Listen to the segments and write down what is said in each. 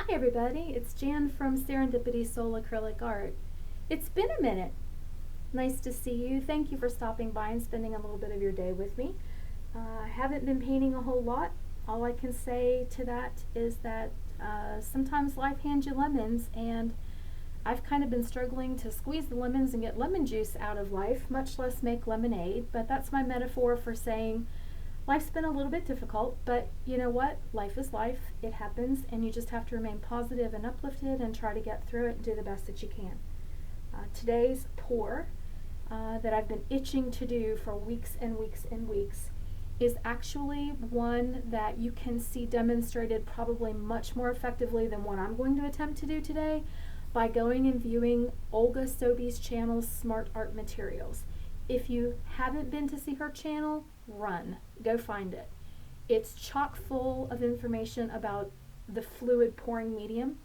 Hi everybody, it's Jan from Serendipity Soul Acrylic Art. It's been a minute. Nice to see you. Thank you for stopping by and spending a little bit of your day with me. I haven't been painting a whole lot. All I can say to that is that sometimes life hands you lemons, and I've kind of been struggling to squeeze the lemons and get lemon juice out of life, much less make lemonade. But that's my metaphor for saying life's been a little bit difficult, but you know what? Life is life. It happens, and you just have to remain positive and uplifted and try to get through it and do the best that you can. Today's pour that I've been itching to do for weeks and weeks and weeks is actually one that you can see demonstrated probably much more effectively than what I'm going to attempt to do today by going and viewing Olga Soby's channel, Smart Art Materials. If you haven't been to see her channel, run. Go find it. It's chock full of information about the fluid pouring medium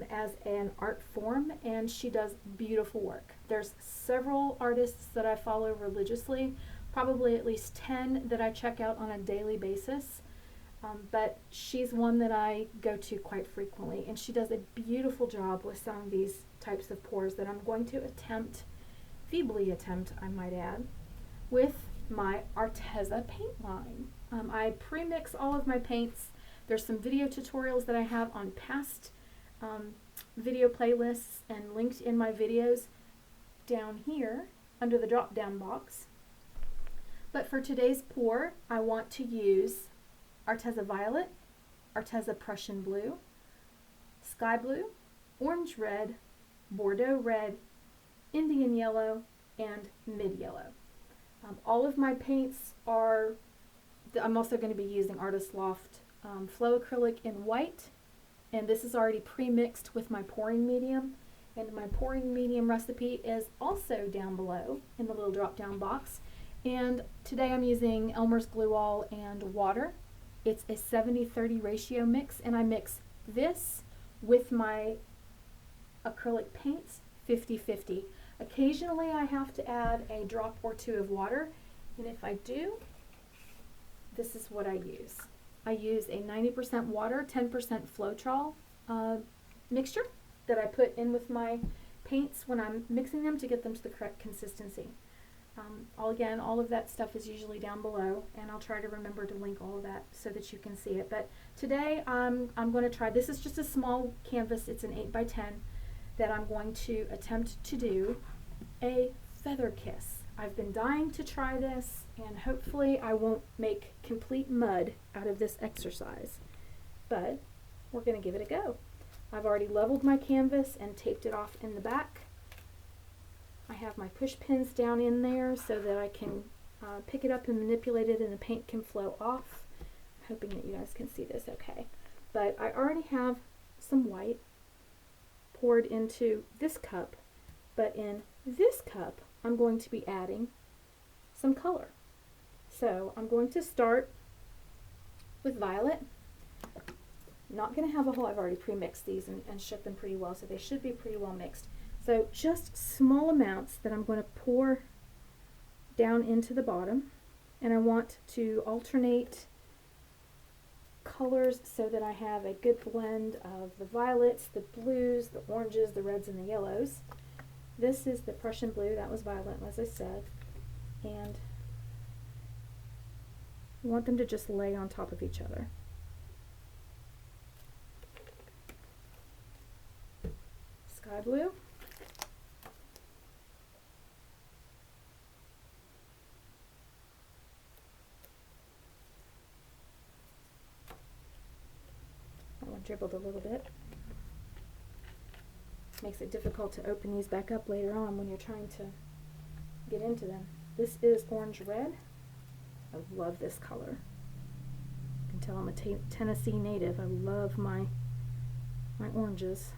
as an art form, and she does beautiful work. There's several artists that I follow religiously, probably at least 10 that I check out on a daily basis, but she's one that I go to quite frequently, and she does a beautiful job with some of these types of pours that I'm going to feebly attempt, I might add, with my Arteza paint line. I pre-mix all of my paints. There's some video tutorials that I have on past video playlists and linked in my videos down here under the drop down box. But for today's pour, I want to use Arteza Violet, Arteza Prussian Blue, Sky Blue, Orange Red, Bordeaux Red, Indian Yellow, and Mid Yellow. All of my paints are, I'm also going to be using Artist Loft Flow Acrylic in white, and this is already pre-mixed with my pouring medium, and my pouring medium recipe is also down below in the little drop down box. And today I'm using Elmer's Glue All and water. It's a 70-30 ratio mix, and I mix this with my acrylic paints 50-50. Occasionally I have to add a drop or two of water, and if I do, this is what I use. I use a 90% water, 10% Floetrol mixture that I put in with my paints when I'm mixing them to get them to the correct consistency. Again, all of that stuff is usually down below, and I'll try to remember to link all of that so that you can see it. But today I'm going to try, this is just a small canvas, it's an 8x10, that I'm going to attempt to do a feather kiss. I've been dying to try this, and hopefully I won't make complete mud out of this exercise, but we're going to give it a go. I've already leveled my canvas and taped it off in the back. I have my push pins down in there so that I can pick it up and manipulate it and the paint can flow off. I'm hoping that you guys can see this okay. But I already have some white poured into this cup, but in this cup I'm going to be adding some color. So I'm going to start with violet. Not going to have a whole, I've already pre-mixed these and shook them pretty well, so they should be pretty well mixed. So just small amounts that I'm going to pour down into the bottom, and I want to alternate colors so that I have a good blend of the violets, the blues, the oranges, the reds, and the yellows. This is the Prussian blue, that was violet, as I said, and I want them to just lay on top of each other. Sky blue. That one dribbled a little bit. Makes it difficult to open these back up later on when you're trying to get into them. This is orange red. I love this color. You can tell I'm a Tennessee native. I love my oranges.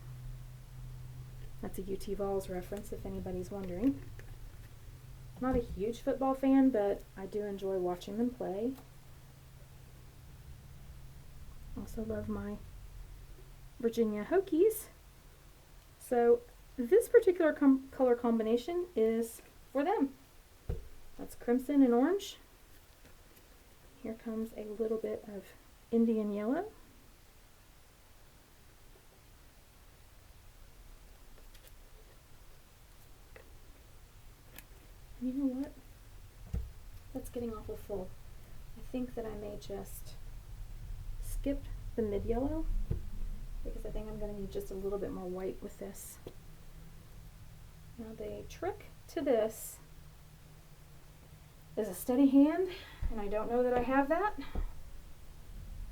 That's a UT Vols reference if anybody's wondering. Not a huge football fan, but I do enjoy watching them play. Also love my Virginia Hokies. So this particular color combination is for them. That's crimson and orange. Here comes a little bit of Indian yellow. think that I may just skip the mid yellow because I think I'm going to need just a little bit more white with this. Now the trick to this is a steady hand, and I don't know that I have that,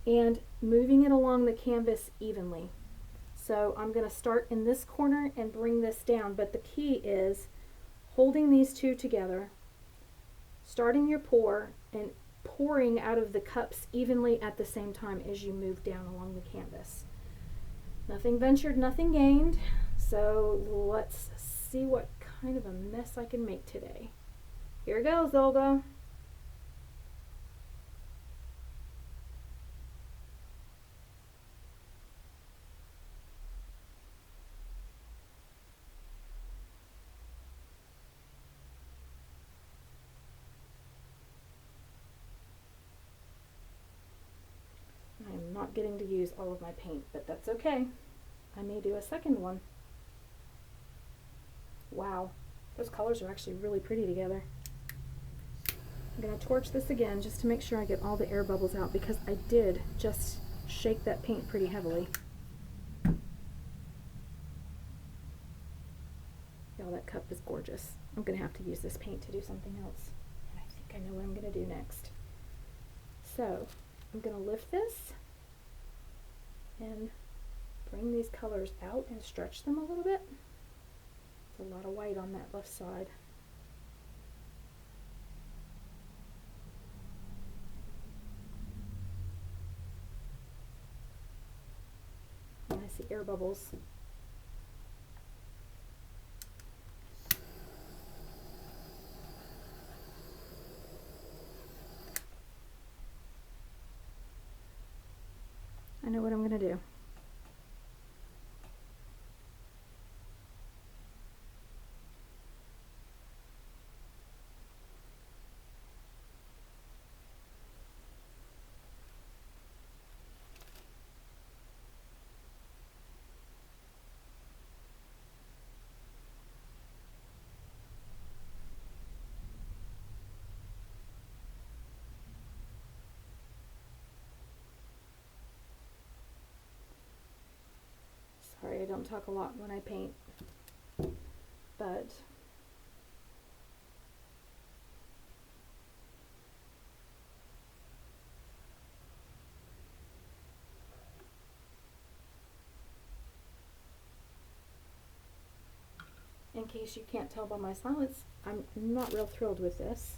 and moving it along the canvas evenly. So I'm going to start in this corner and bring this down, but the key is holding these two together, starting your pour, and pouring out of the cups evenly at the same time as you move down along the canvas. Nothing ventured, nothing gained. So let's see what kind of a mess I can make today. Here goes, Olga. I am not getting to use all of my paint, but that's okay. I may do a second one. Wow, those colors are actually really pretty together. I'm going to torch this again just to make sure I get all the air bubbles out, because I did just shake that paint pretty heavily. Y'all, that cup is gorgeous. I'm going to have to use this paint to do something else, and I think I know what I'm going to do next. So I'm going to lift this and bring these colors out and stretch them a little bit. There's a lot of white on that left side. And I see air bubbles. I know what I'm going to do. Sorry, I don't talk a lot when I paint, but in case you can't tell by my silence, I'm not real thrilled with this.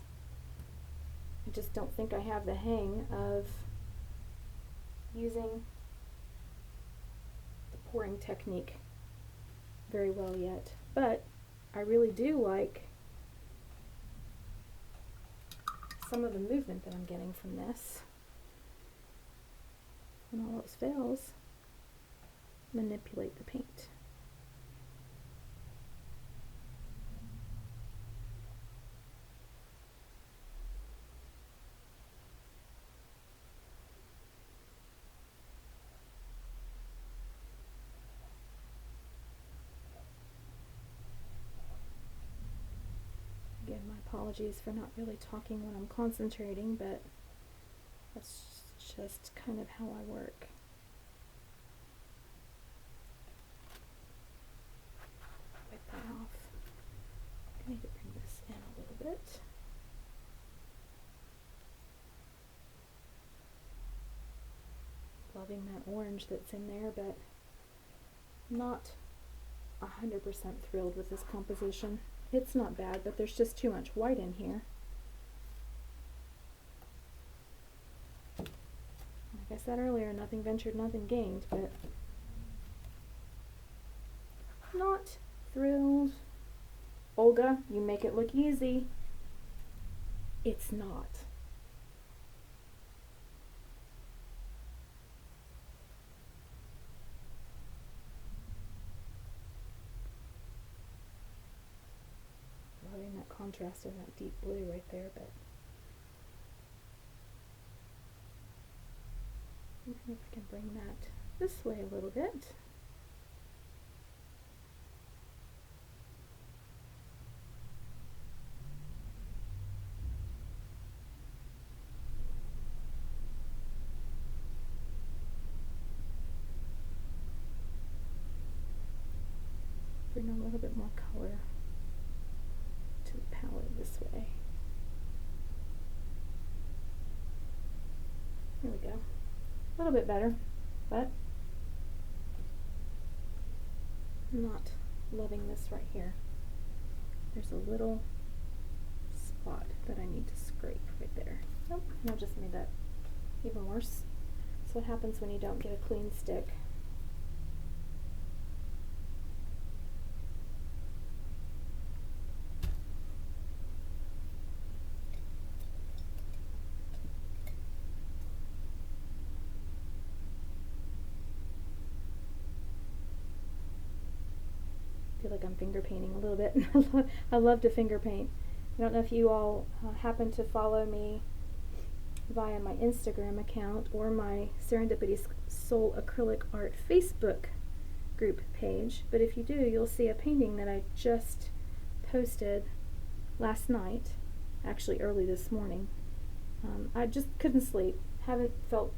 I just don't think I have the hang of using pouring technique very well yet, but I really do like some of the movement that I'm getting from this. When all else fails, manipulate the paint. Again, my apologies for not really talking when I'm concentrating, but that's just kind of how I work. Wipe that off. I need to bring this in a little bit. Loving that orange that's in there, but not 100% thrilled with this composition. It's not bad, but there's just too much white in here. Like I said earlier, nothing ventured, nothing gained, but not thrilled. Olga, you make it look easy. It's not. That contrast of that deep blue right there, but I wonder if I can bring that this way a little bit. bring a little bit more color to the palette this way. There we go. A little bit better, but I'm not loving this right here. There's a little spot that I need to scrape right there. Nope, I just made that even worse. That's what happens when you don't get a clean stick. I feel like I'm finger painting a little bit. I love to finger paint. I don't know if you all happen to follow me via my Instagram account or my Serendipity Soul Acrylic Art Facebook group page, but if you do, you'll see a painting that I just posted last night, actually early this morning. I just couldn't sleep, haven't felt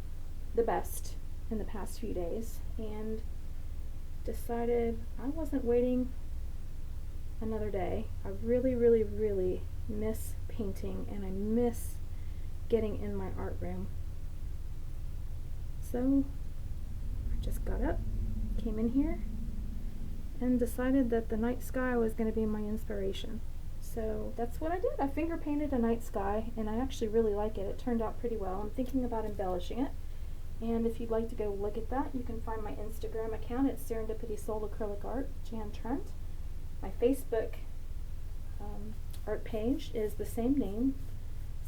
the best in the past few days, and decided I wasn't waiting another day. I really, really, really miss painting, and I miss getting in my art room. So I just got up, came in here, and decided that the night sky was going to be my inspiration. So that's what I did. I finger painted a night sky, and I actually really like it. It turned out pretty well. I'm thinking about embellishing it. And if you'd like to go look at that, you can find my Instagram account. It's Serendipity Soul Acrylic Art, Jan Trent. My Facebook art page is the same name,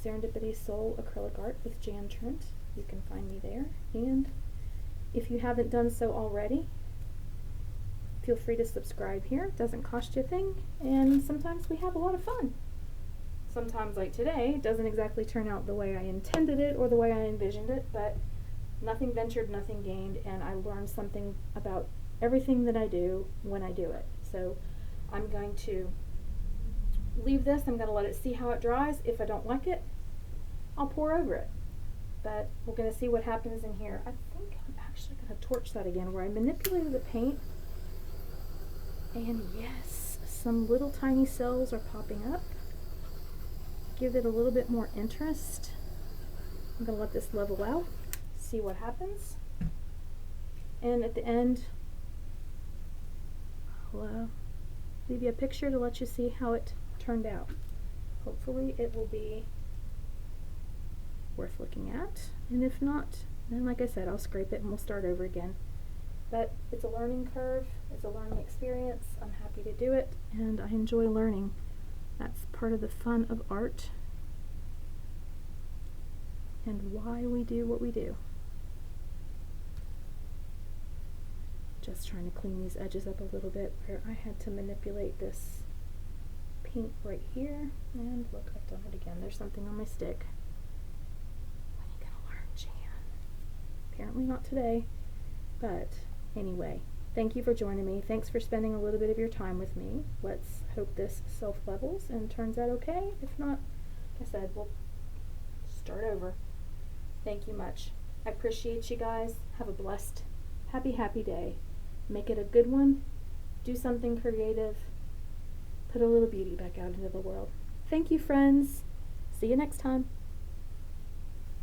Serendipity Soul Acrylic Art with Jan Trent. You can find me there. And if you haven't done so already, feel free to subscribe here. It doesn't cost you a thing. And sometimes we have a lot of fun. Sometimes, like today, it doesn't exactly turn out the way I intended it or the way I envisioned it, but nothing ventured, nothing gained, and I learned something about everything that I do when I do it. So I'm going to leave this. I'm going to let it see how it dries. If I don't like it, I'll pour over it. But we're going to see what happens in here. I think I'm actually going to torch that again where I manipulated the paint. And yes, some little tiny cells are popping up. Give it a little bit more interest. I'm going to let this level out, see what happens. And at the end, I'll leave you a picture to let you see how it turned out. Hopefully it will be worth looking at, and if not, then like I said, I'll scrape it and we'll start over again. But it's a learning curve, it's a learning experience. I'm happy to do it, and I enjoy learning. That's part of the fun of art and why we do what we do. Just trying to clean these edges up a little bit where I had to manipulate this paint right here. And look, I've done it again. There's something on my stick. When are you gonna learn, Jan? Apparently not today. But anyway, thank you for joining me. Thanks for spending a little bit of your time with me. Let's hope this self-levels and turns out okay. If not, like I said, we'll start over. Thank you much. I appreciate you guys. Have a blessed, happy day. Make it a good one. Do something creative. Put a little beauty back out into the world. Thank you, friends. See you next time.